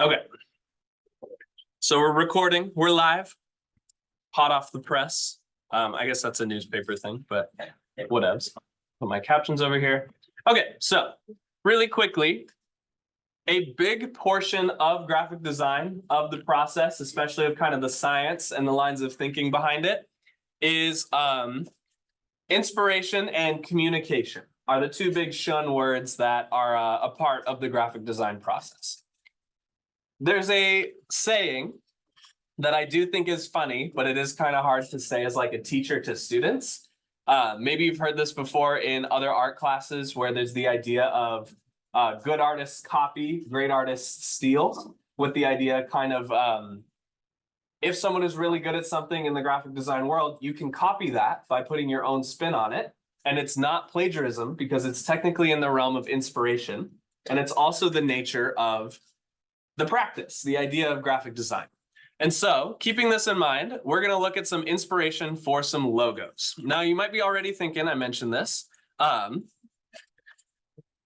Okay. So we're recording, we're live, hot off the press. I guess that's a newspaper thing, but whatevs. Put my captions over here. Okay, so really quickly, a big portion of graphic design, of the process, especially of kind of the science and the lines of thinking behind it, is inspiration and communication are the two big shun words that are a part of the graphic design process. There's a saying that I do think is funny, but it is kind of hard to say as like a teacher to students. Maybe you've heard this before in other art classes where there's the idea of good artists copy, great artists steal, with the idea kind of if someone is really good at something in the graphic design world, you can copy that by putting your own spin on it. And it's not plagiarism because it's technically in the realm of inspiration. And it's also the nature of the practice, the idea of graphic design. And so, keeping this in mind, we're going to look at some inspiration for some logos. Now, you might be already thinking, I mentioned this,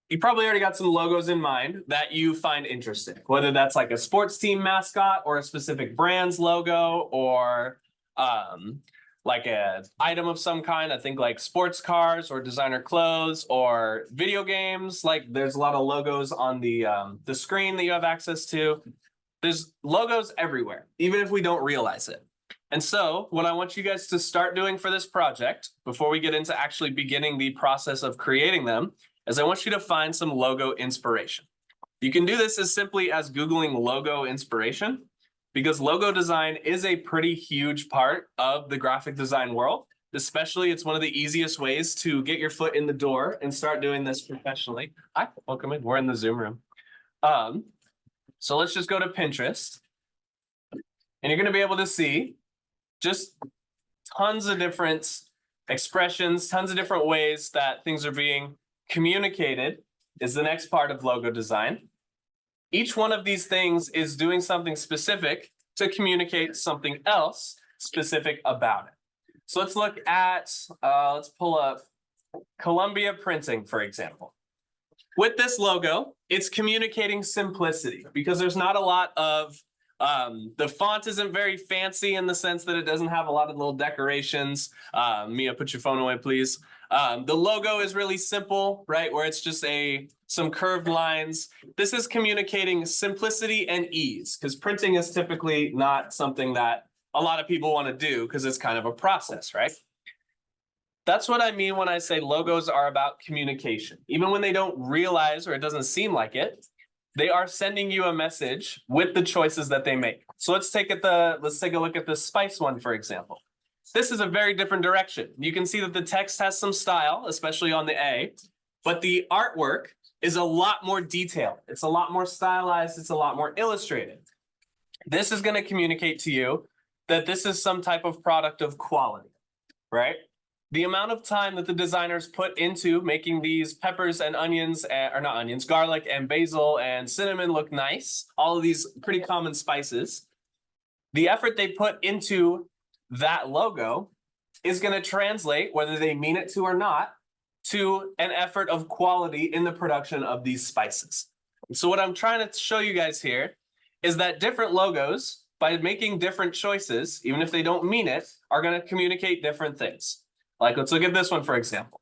you probably already got some logos in mind that you find interesting, whether that's like a sports team mascot or a specific brand's logo or like an item of some kind. I think like sports cars or designer clothes or video games. Like there's a lot of logos on the screen that you have access to. There's logos everywhere, even if we don't realize it. And so what I want you guys to start doing for this project, before we get into actually beginning the process of creating them, is I want you to find some logo inspiration. You can do this as simply as Googling logo inspiration, because logo design is a pretty huge part of the graphic design world. Especially, it's one of the easiest ways to get your foot in the door and start doing this professionally. Hi, welcome in. We're in the Zoom room. So let's just go to Pinterest. And you're going to be able to see just tons of different expressions, tons of different ways that things are being communicated is the next part of logo design. Each one of these things is doing something specific to communicate something else specific about it. So let's look at, let's pull up Columbia Printing, for example. With this logo, it's communicating simplicity because there's not a lot of, the font isn't very fancy in the sense that it doesn't have a lot of little decorations. Mia, put your phone away, please. The logo is really simple, right? Where it's just some curved lines. This is communicating simplicity and ease because printing is typically not something that a lot of people want to do because it's kind of a process, right? That's what I mean when I say logos are about communication. Even when they don't realize or it doesn't seem like it, they are sending you a message with the choices that they make. So let's take a look at the spice one, for example. This is a very different direction. You can see that the text has some style, especially on the A, but the artwork is a lot more detailed. It's a lot more stylized. It's a lot more illustrated. This is going to communicate to you that this is some type of product of quality, right? The amount of time that the designers put into making these peppers and onions, or not onions, garlic and basil and cinnamon look nice, all of these pretty common spices, the effort they put into that logo is going to translate, whether they mean it to or not, to an effort of quality in the production of these spices. And so what I'm trying to show you guys here is that different logos, by making different choices, even if they don't mean it, are going to communicate different things. Like, let's look at this one, for example.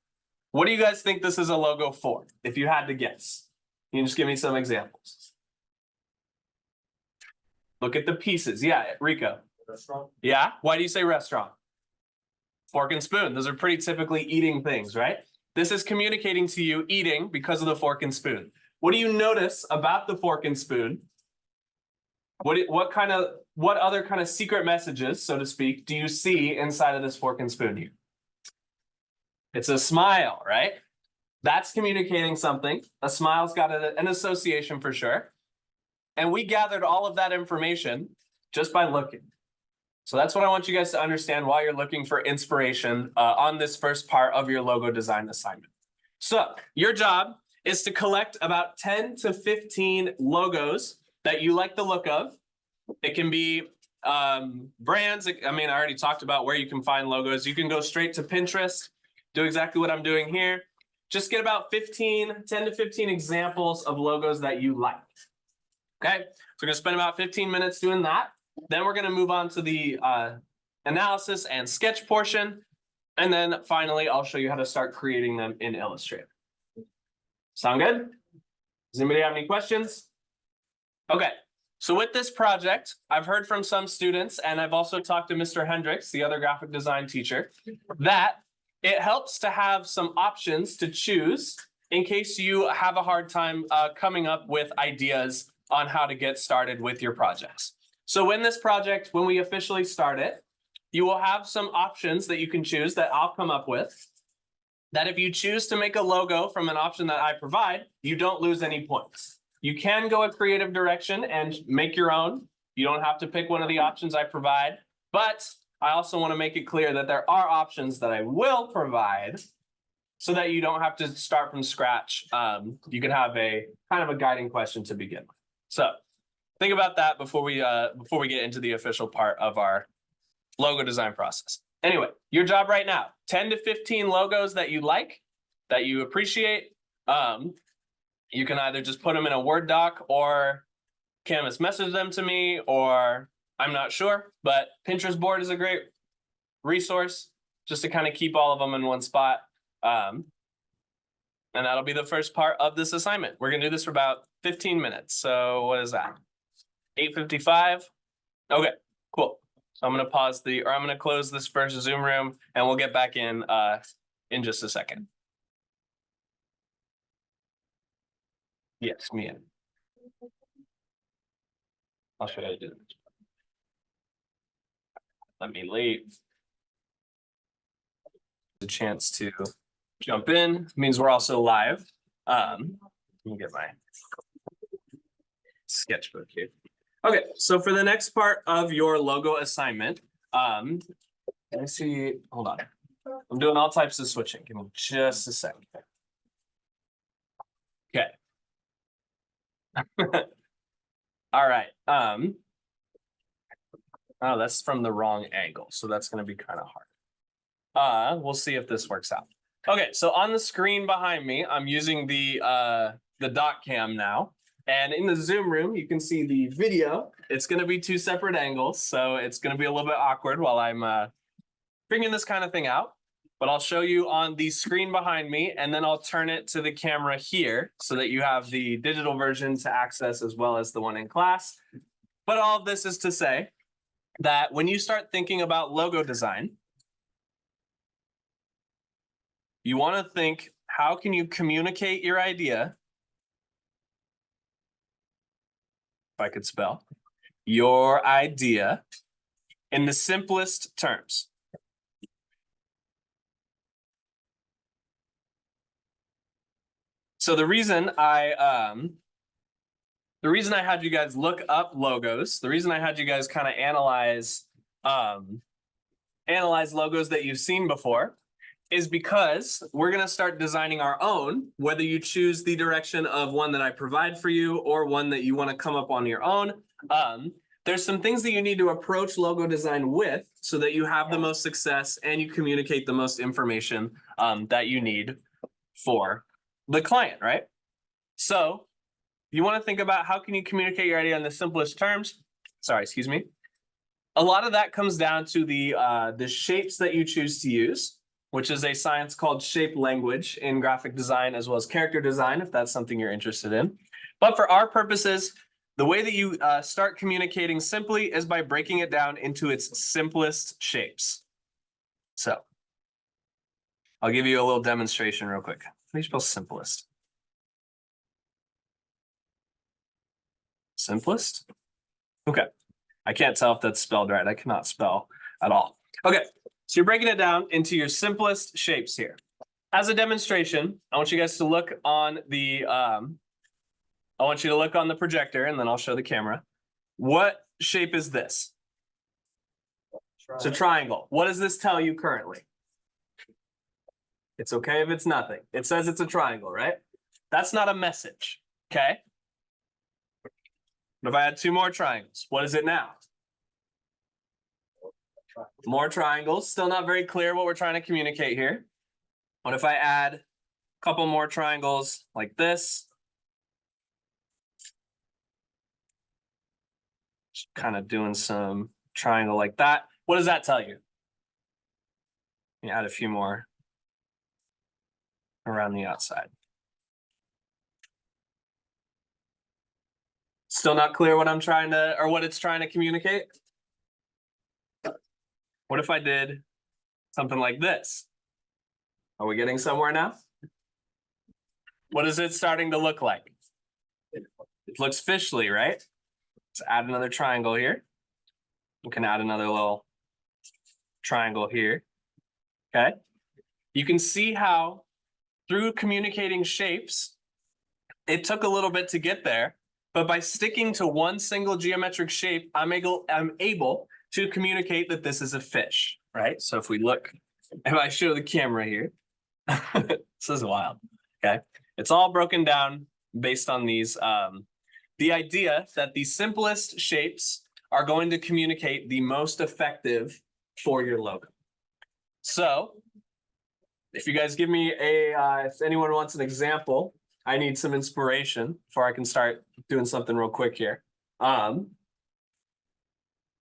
What do you guys think this is a logo for, if you had to guess? Can you just give me some examples? Look at the pieces. Yeah, Rico. Restaurant. Yeah, why do you say restaurant? Fork and spoon. Those are pretty typically eating things, right? This is communicating to you eating because of the fork and spoon. What do you notice about the fork and spoon? What other kind of secret messages, so to speak, do you see inside of this fork and spoon here? It's a smile, right? That's communicating something. A smile's got an association for sure. And we gathered all of that information just by looking. So that's what I want you guys to understand while you're looking for inspiration on this first part of your logo design assignment. So your job is to collect about 10 to 15 logos that you like the look of. It can be brands. I mean, I already talked about where you can find logos. You can go straight to Pinterest, do exactly what I'm doing here. Just get about 10 to 15 examples of logos that you like. Okay, so we're gonna spend about 15 minutes doing that. Then we're gonna move on to the analysis and sketch portion. And then finally, I'll show you how to start creating them in Illustrator. Sound good? Does anybody have any questions? Okay, so with this project, I've heard from some students, and I've also talked to Mr. Hendricks, the other graphic design teacher, that it helps to have some options to choose in case you have a hard time coming up with ideas on how to get started with your projects. So in this project, when we officially start it, you will have some options that you can choose that I'll come up with, that if you choose to make a logo from an option that I provide, you don't lose any points. You can go a creative direction and make your own. You don't have to pick one of the options I provide, but I also want to make it clear that there are options that I will provide so that you don't have to start from scratch. You can have a kind of a guiding question to begin with. So think about that before we get into the official part of our logo design process. Anyway, your job right now, 10 to 15 logos that you like, that you appreciate. You can either just put them in a Word doc or Canvas message them to me, or I'm not sure, but Pinterest board is a great resource just to kind of keep all of them in one spot. And that'll be the first part of this assignment. We're gonna do this for about 15 minutes. So what is that? 8:55. Okay, cool. So I'm gonna I'm gonna close this first Zoom room and we'll get back in just a second. Yes, me in. I'll show you how to do it. Let me leave. The chance to jump in means we're also live. Let me get my sketchbook here. Okay, so for the next part of your logo assignment, let me see. Hold on. I'm doing all types of switching. Give me just a second. Okay. All right. Oh, that's from the wrong angle, so that's going to be kind of hard. We'll see if this works out. Okay, so on the screen behind me, I'm using the dot cam now, and in the Zoom room, you can see the video. It's going to be two separate angles, so it's going to be a little bit awkward while I'm figuring this kind of thing out. But I'll show you on the screen behind me, and then I'll turn it to the camera here so that you have the digital version to access as well as the one in class. But all of this is to say that when you start thinking about logo design, you want to think, how can you communicate your idea? If I could spell, your idea in the simplest terms. So the reason I had you guys look up logos, the reason I had you guys kind of analyze logos that you've seen before, is because we're going to start designing our own, whether you choose the direction of one that I provide for you or one that you want to come up on your own. There's some things that you need to approach logo design with so that you have the most success and you communicate the most information that you need for the client, right? So you want to think about how can you communicate your idea in the simplest terms. Sorry, excuse me. A lot of that comes down to the shapes that you choose to use, which is a science called shape language in graphic design as well as character design, if that's something you're interested in. But for our purposes, the way that you start communicating simply is by breaking it down into its simplest shapes. So I'll give you a little demonstration real quick. How do you spell simplest? Simplest? Okay. I can't tell if that's spelled right. I cannot spell at all. Okay. So you're breaking it down into your simplest shapes here. As a demonstration, I want you guys to look on the projector, and then I'll show the camera. What shape is this? It's a triangle. What does this tell you currently? It's okay if it's nothing. It says it's a triangle, right? That's not a message, okay? But if I had two more triangles, what is it now? More triangles. Still not very clear what we're trying to communicate here. What if I add a couple more triangles like this? kind of doing some triangle like that. What does that tell you? You add a few more around the outside. Still not clear what I'm trying to, or what it's trying to communicate? What if I did something like this? Are we getting somewhere now? What is it starting to look like? It looks fishly, right? Let's add another triangle here. We can add another little triangle here. Okay. You can see how through communicating shapes, it took a little bit to get there, but by sticking to one single geometric shape, I'm able to communicate that this is a fish, right? So if we look, if I show the camera here, this is wild, okay? It's all broken down based on these, the idea that the simplest shapes are going to communicate the most effective for your logo. So if you guys give me if anyone wants an example, I need some inspiration before I can start doing something real quick here. I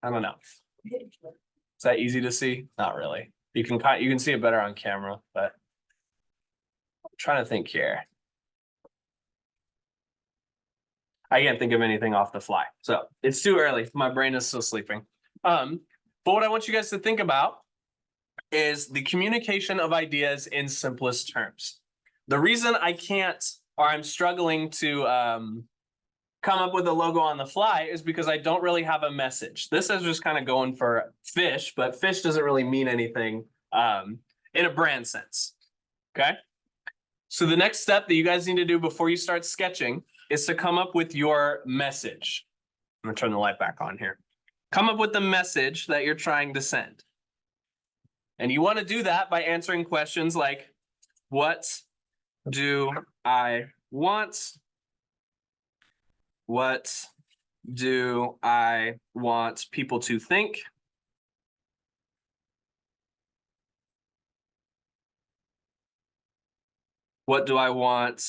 don't know. Is that easy to see? Not really. You can see it better on camera, but I'm trying to think here. I can't think of anything off the fly. So it's too early. My brain is still sleeping. But what I want you guys to think about is the communication of ideas in simplest terms. The reason I can't, or I'm struggling to come up with a logo on the fly is because I don't really have a message. This is just kind of going for fish, but fish doesn't really mean anything in a brand sense, okay? So the next step that you guys need to do before you start sketching is to come up with your message. I'm gonna turn the light back on here. Come up with the message that you're trying to send. And you want to do that by answering questions like, what do I want? What do I want people to think? What do I want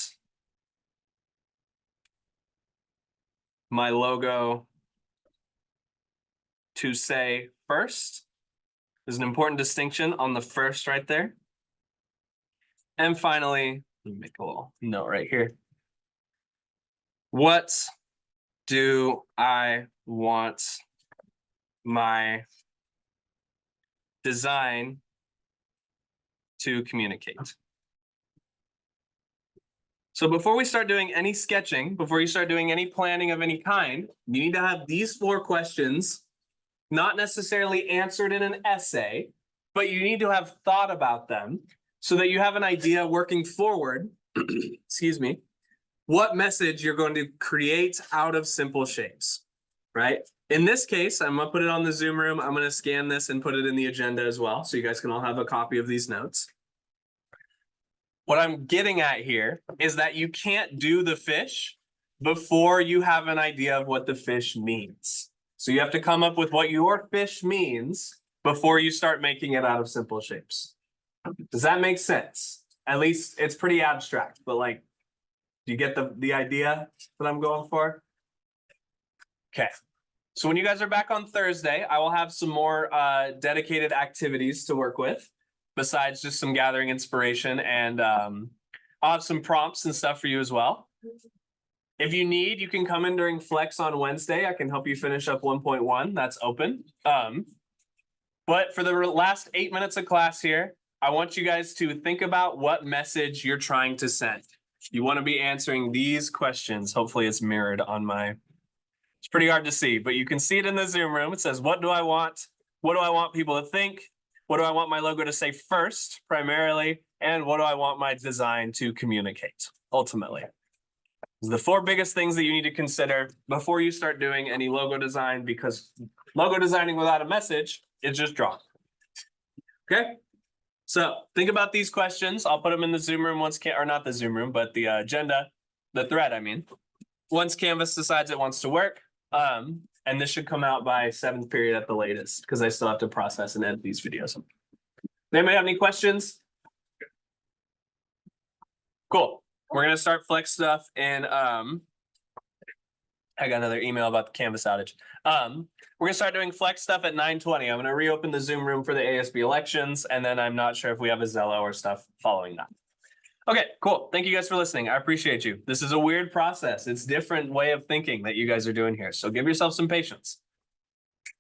my logo to say first? There's an important distinction on the first right there. And finally, let me make a little note right here. What do I want my design to communicate? So before we start doing any sketching, before you start doing any planning of any kind, you need to have these 4 questions not necessarily answered in an essay, but you need to have thought about them so that you have an idea working forward, excuse me, what message you're going to create out of simple shapes, right? In this case, I'm gonna put it on the Zoom room. I'm gonna scan this and put it in the agenda as well, so you guys can all have a copy of these notes. What I'm getting at here is that you can't do the fish before you have an idea of what the fish means. So you have to come up with what your fish means before you start making it out of simple shapes. Does that make sense? At least it's pretty abstract, but like, do you get the idea that I'm going for? Okay. So when you guys are back on Thursday, I will have some more dedicated activities to work with besides just some gathering inspiration, and I'll have some prompts and stuff for you as well. If you need, you can come in during Flex on Wednesday. I can help you finish up 1.1. That's open. But for the last 8 minutes of class here, I want you guys to think about what message you're trying to send. You want to be answering these questions. Hopefully it's mirrored on my, it's pretty hard to see, but you can see it in the Zoom room. It says, what do I want? What do I want people to think? What do I want my logo to say first, primarily? And what do I want my design to communicate, ultimately? The 4 biggest things that you need to consider before you start doing any logo design, because logo designing without a message is just drawing. Okay? So think about these questions. I'll put them in the Zoom room once, or not the Zoom room, but the agenda, the thread, I mean. Once Canvas decides it wants to work, and this should come out by 7th period at the latest, because I still have to process and edit these videos. Anybody have any questions? Cool. We're gonna start Flex stuff in I got another email about the Canvas outage. We're gonna start doing flex stuff at 9:20. I'm gonna reopen the Zoom room for the ASB elections, and then I'm not sure if we have a Zello or stuff following that. Okay, cool. Thank you guys for listening. I appreciate you. This is a weird process. It's different way of thinking that you guys are doing here. So give yourself some patience.